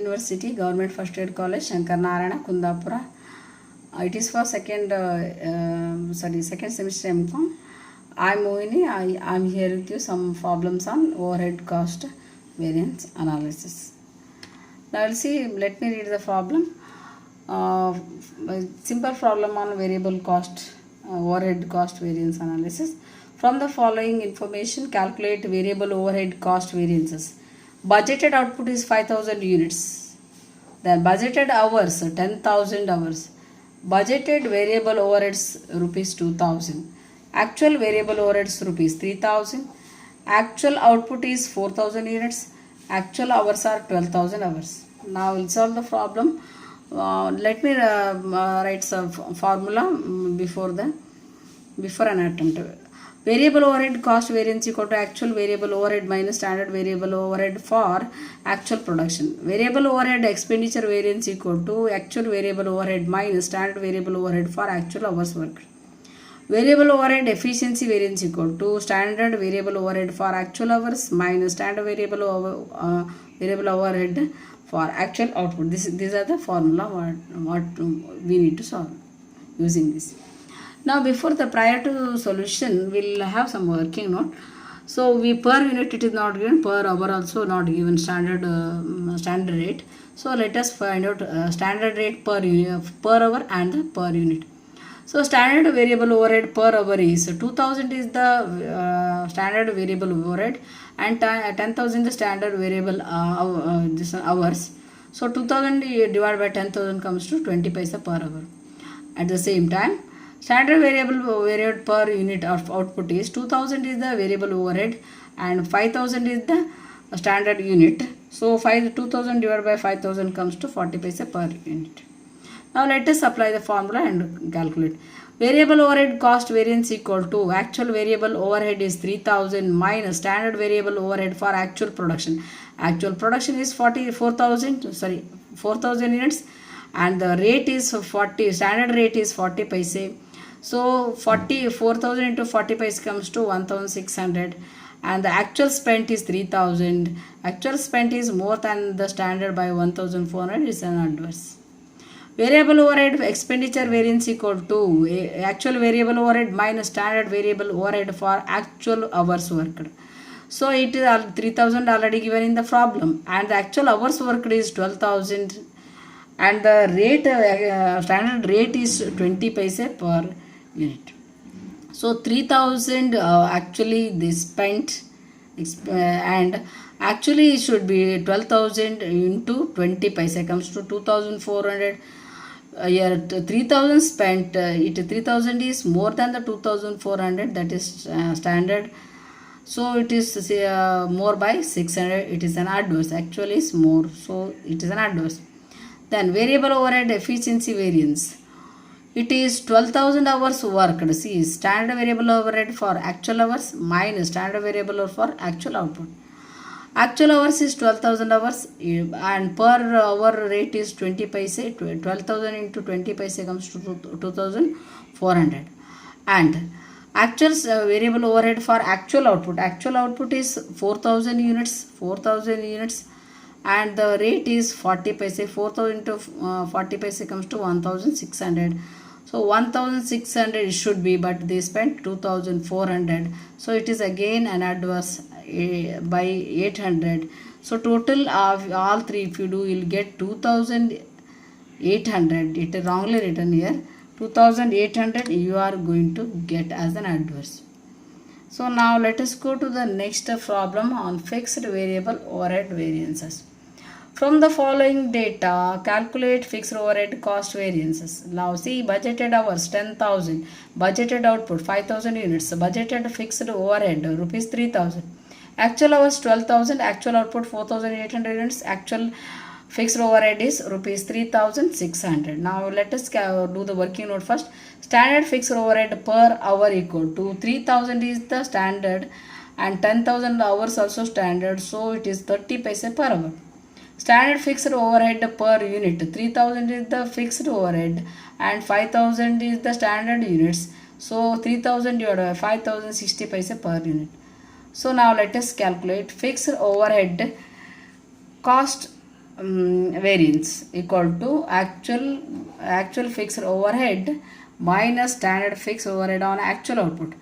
University, Government First Aid College, Shankar Narayana, Kundapura. It is for second semester MCom. I am Mohini. I am here with you some problems on overhead cost variance analysis. Now we'll see. Let me read the problem. Simple problem on variable cost overhead cost variance analysis. From the following information, calculate variable overhead cost variances. Budgeted output is 5,000 units. Then budgeted hours 10,000 hours. Budgeted variable overheads rupees 2,000. Actual variable overheads rupees 3,000. Actual output is 4,000 units. Actual hours are 12,000 hours. Now we'll solve the problem. Let me write some formula before an attempt. Variable overhead cost variance equal to actual variable overhead minus standard variable overhead for actual production. Variable overhead expenditure variance equal to actual variable overhead minus standard variable overhead for actual hours worked. Variable overhead efficiency variance equal to standard variable overhead for actual hours minus standard variable overhead for actual output. These are the formula what we need to solve using this. Now prior to solution, we'll have some working note. So per unit it is not given, per hour also not given standard rate. So let us find out standard rate per hour and the per unit. So standard variable overhead per hour is 2,000 is the standard variable overhead and 10,000 the standard variable hours. So 2,000 divided by 10,000 comes to 20 paisa per hour. At the same time, standard variable overhead per unit of output is 2,000 is the variable overhead and 5,000 is the standard unit. So 2,000 divided by 5,000 comes to 40 paisa per unit. Now let us apply the formula and calculate. Variable overhead cost variance equal to actual variable overhead is 3,000 minus standard variable overhead for actual production. Actual production is 4,000 units and the rate is 40, standard rate is 40 paise. So 4,000 into 40 paise comes to 1,600 and the actual spent is 3,000. Actual spent is more than the standard by 1,400 is an adverse. Variable overhead expenditure variance equal to actual variable overhead minus standard variable overhead for actual hours worked. So it is 3,000 already given in the problem and the actual hours worked is 12,000 and the rate standard rate is 20 paise per unit. So 3,000 actually they spent and actually it should be 12,000 into 20 paise comes to 2,400. Here 3,000 spent, 3,000 is more than the 2,400, that is standard. So it is more by 600, it is an adverse. Actually is more, so it is an adverse. Then variable overhead efficiency variance. It is 12,000 hours worked. See, standard variable overhead for actual hours minus standard variable for actual output. Actual hours is 12,000 hours and per hour rate is 20 paise. 12,000 into 20 paise comes to 2,400. And actual variable overhead for actual output. Actual output is 4,000 units. And the rate is 40 paise. 4,000 into 40 paise comes to 1,600. So 1,600 should be, but they spent 2,400. So it is again an adverse by 800. So total of all three, if you do, you'll get 2,800. It is wrongly written here. 2,800 you are going to get as an adverse. So now let us go to the next problem on fixed variable overhead variances. From the following data, calculate fixed overhead cost variances. Now see, budgeted hours 10,000, budgeted output 5,000 units, budgeted fixed overhead rupees 3,000, actual hours 12,000, actual output 4,800 units, actual fixed overhead is rupees 3,600. Now let us do the working note first. Standard fixed overhead per hour equal to 3,000 is the standard and 10,000 hours also standard, so it is 30 paise per hour. Standard fixed overhead per unit, 3,000 is the fixed overhead and 5,000 is the standard units. So 3,000 divided by 5,000, 60 paise per unit. So now let us calculate fixed overhead cost variance equal to actual fixed overhead minus standard fixed overhead on actual output.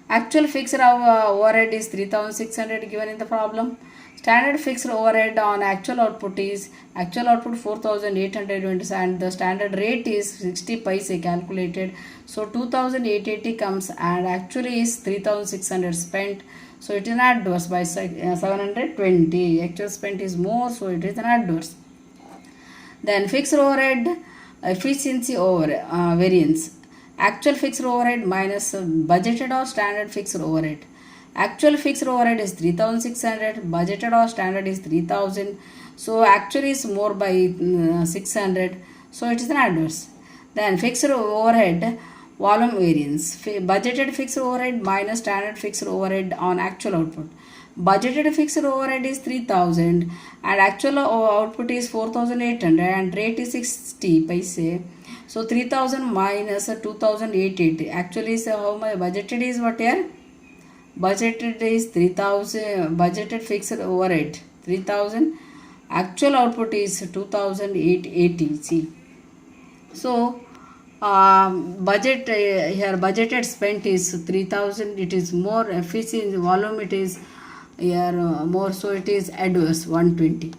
Actual fixed overhead is 3600 given in the problem. Standard fixed overhead on actual output 4820 and the standard rate is 60 paise calculated. So 2880 comes and actually is 3600 spent. So it is an adverse by 720. Actual spent is more, so it is an adverse. Then fixed overhead efficiency over variance. Actual fixed overhead minus budgeted or standard fixed overhead. Actual fixed overhead is 3600, budgeted or standard is 3000. So actually is more by 600. So it is an adverse. Then fixed overhead volume variance. Budgeted fixed overhead minus standard fixed overhead on actual output. Budgeted fixed overhead is 3000 and actual output is 4800 and rate is 60 paise. So 3000 minus 2880. Actually is how much budgeted is what here? Budgeted is 3000. Budgeted fixed overhead 3000. Actual output is 2880. See. So budget here budgeted spent is 3000. It is more efficient volume. It is here more, so it is adverse 120.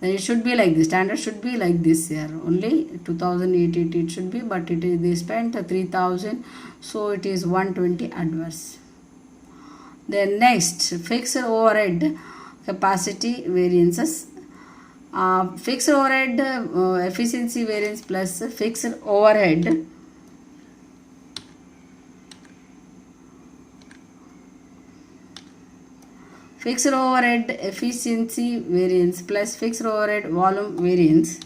Then it should be like this. Standard should be like this here. Only 2880 it should be, but it is they spent 3000, so it is 120 adverse. Then next, fixed overhead capacity variances. Fixed overhead efficiency variance plus fixed overhead efficiency variance plus fixed overhead volume variance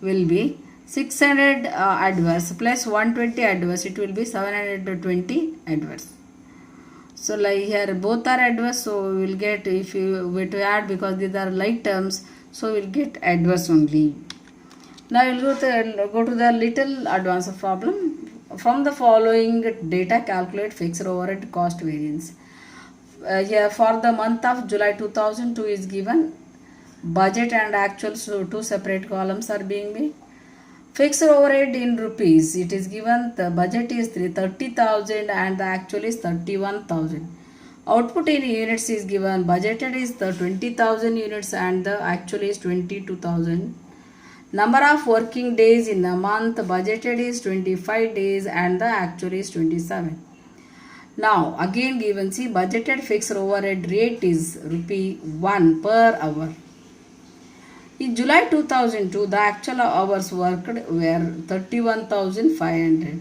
will be 600 adverse plus 120 adverse. It will be 720 adverse. So like here both are adverse, so we will get, if you were to add, because these are like terms, so we will get adverse only. Now we will go to the little advanced problem. From the following data, calculate fixed overhead cost variance. Here for the month of July 2002 is given. Budget and actual, so two separate columns are being made. Fixed overhead in rupees, it is given the budget is 30,000 and the actual is 31,000. Output in units is given, budgeted is the 20,000 units and the actual is 22,000. Number of working days in a month, budgeted is 25 days and the actual is 27. Now again given, see, budgeted fixed overhead rate is ₹1 per hour. In July 2002, the actual hours worked were 31,500.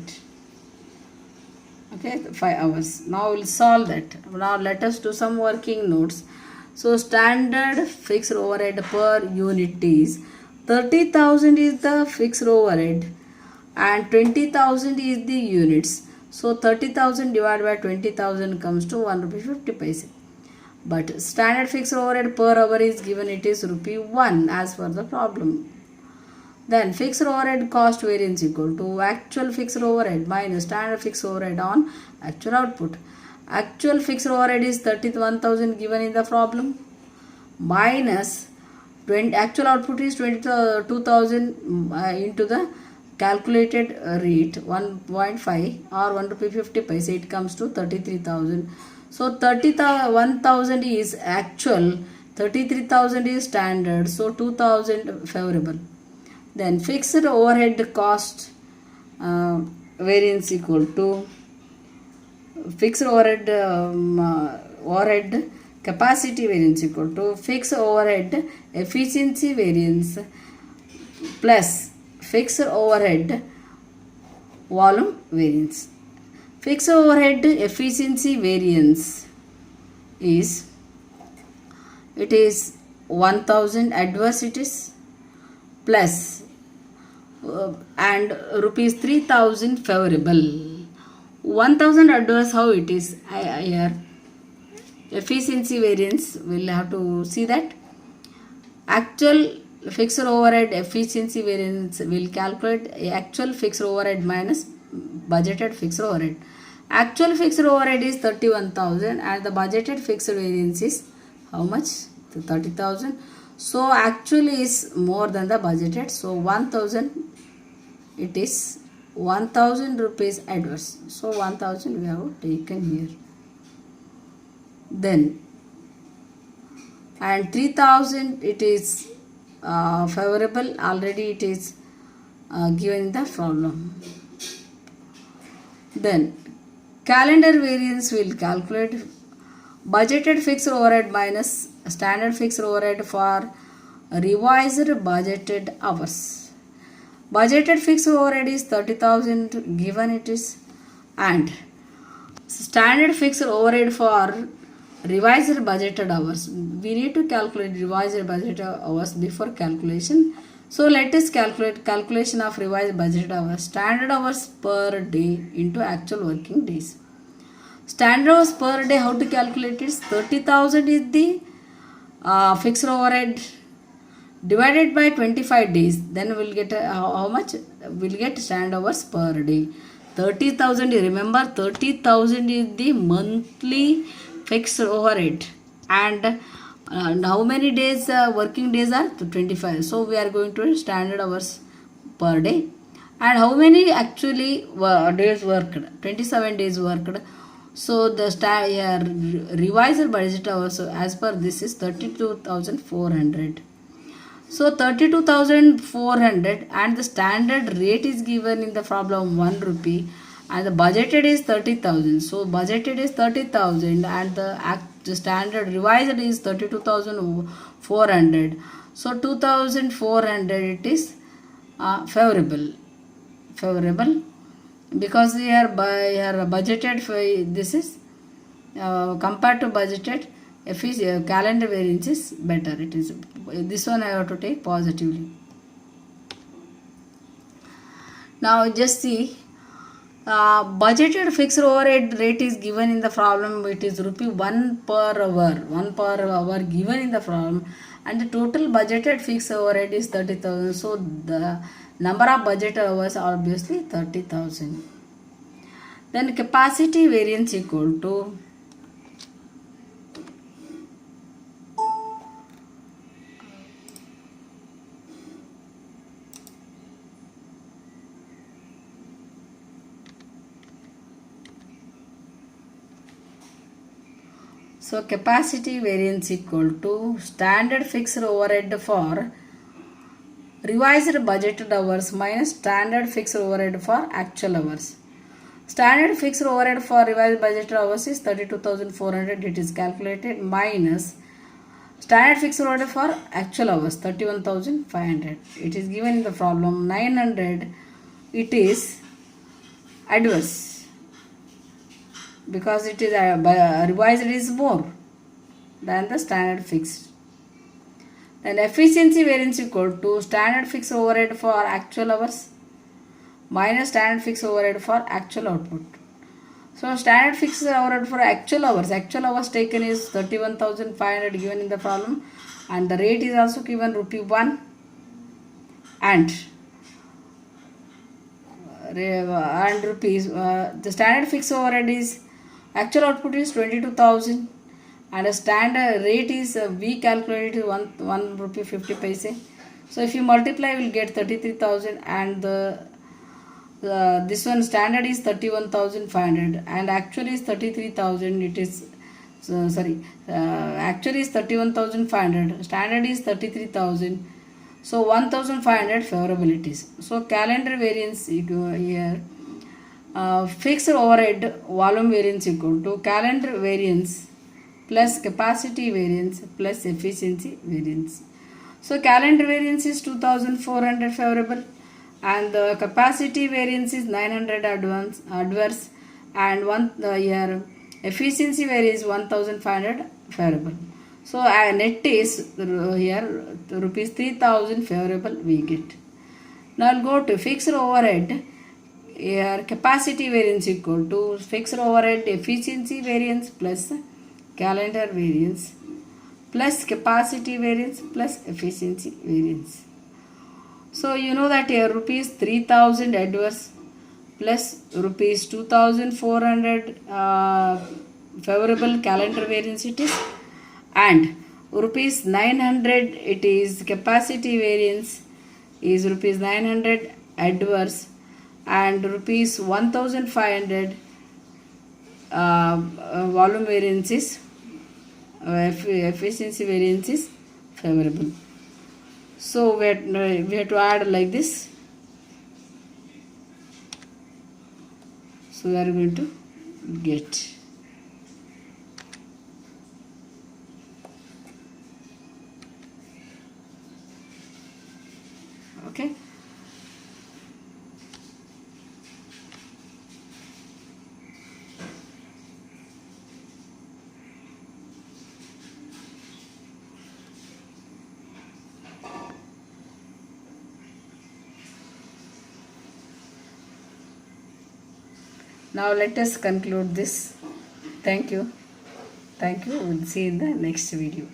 Okay, 5 hours. Now we'll solve that. Now let us do some working notes. So standard fixed overhead per unit is 30,000 is the fixed overhead and 20,000 is the units. So 30,000 divided by 20,000 comes to ₹1.50. But standard fixed overhead per hour is given, it is ₹1 as per the problem. Then fixed overhead cost variance equal to actual fixed overhead minus standard fixed overhead on actual output. Actual fixed overhead is 31,000 given in the problem minus actual output is 22,000 into the calculated rate 1.5 or ₹1.50. It comes to 33,000. So 31,000 is actual, 33,000 is standard, so 2,000 favorable. Then fixed overhead cost variance equal to fixed overhead overhead capacity variance equal to fixed overhead efficiency variance plus fixed overhead volume variance. Fixed overhead efficiency variance is, it is 1,000 adverse it is plus and ₹3,000 favorable. 1,000 adverse, how it is here? Efficiency variance, we'll have to see that. Actual fixed overhead efficiency variance will calculate actual fixed overhead minus budgeted fixed overhead. Actual fixed overhead is 31,000 and the budgeted fixed variance is how much? 30,000. So actually is more than the budgeted. So 1,000, it is 1,000 rupees adverse. So 1,000 we have taken here. Then and 3,000 it is favorable, already it is given in the problem. Then calendar variance will calculate budgeted fixed overhead minus standard fixed overhead for revised budgeted hours. Budgeted fixed overhead is 30,000 given it is, and standard fixed overhead for revised budgeted hours. We need to calculate revised budgeted hours before calculation. So let us calculate calculation of revised budgeted hours. Standard hours per day into actual working days. Standard hours per day, how to calculate it? 30,000 is the fixed overhead divided by 25 days. Then we'll get how much? We'll get standard hours per day. 30,000, remember 30,000 is the monthly fixed overhead, and how many days working days are 25. So we are going to standard hours per day, and how many actually days worked? 27 days worked. So the revised budget hours as per this is 32,400. So 32,400, and the standard rate is given in the problem 1 rupee, and the budgeted is 30,000. So budgeted is 30,000, and the standard revised is 32,400. So 2,400 it is favorable because here budgeted this is compared to budgeted. Calendar variance is better. It is this one I have to take positively. Now just see, budgeted fixed overhead rate is given in the problem. It is rupee 1 per hour. 1 per hour given in the problem, and the total budgeted fixed overhead is 30,000. So the number of budgeted hours are obviously 30,000. Then capacity variance equal to capacity variance equal to standard fixed overhead for revised budgeted hours minus standard fixed overhead for actual hours. Standard fixed overhead for revised budgeted hours is 32,400. It is calculated minus standard fixed overhead for actual hours 31,500. It is given in the problem 900. It is adverse because it is revised is more than the standard fixed. Then efficiency variance equal to standard fixed overhead for actual hours minus standard fixed overhead for actual output. So standard fixed overhead for actual hours taken is 31,500 given in the problem, and the rate is also given rupee 1, and rupees the standard fixed overhead is actual output is 22,000, and a standard rate is we calculated 1 rupee 50 paise. So if you multiply, you will get 33,000, and this one standard is 31,500 and actually is 33,000. It is actually is 31,500, standard is 33,000. So 1,500 favorabilities. So calendar variance here, fixed overhead volume variance equal to calendar variance plus capacity variance plus efficiency variance. So calendar variance is 2,400 favorable, and the capacity variance is 900 adverse, and efficiency variance is 1,500 favorable. So net is here rupees 3,000 favorable we get. Now I'll go to fixed overhead. Here capacity variance equal to fixed overhead efficiency variance plus calendar variance plus capacity variance plus efficiency variance. So you know that here rupees 3,000 adverse plus rupees 2,400 favorable calendar variance it is, and rupees 900, it is capacity variance is rupees 900 adverse, and rupees 1500 volume variance is efficiency variance is favorable. So we have to add like this. So we are going to get okay. Now let us conclude this. Thank you. Thank you. We'll see in the next video.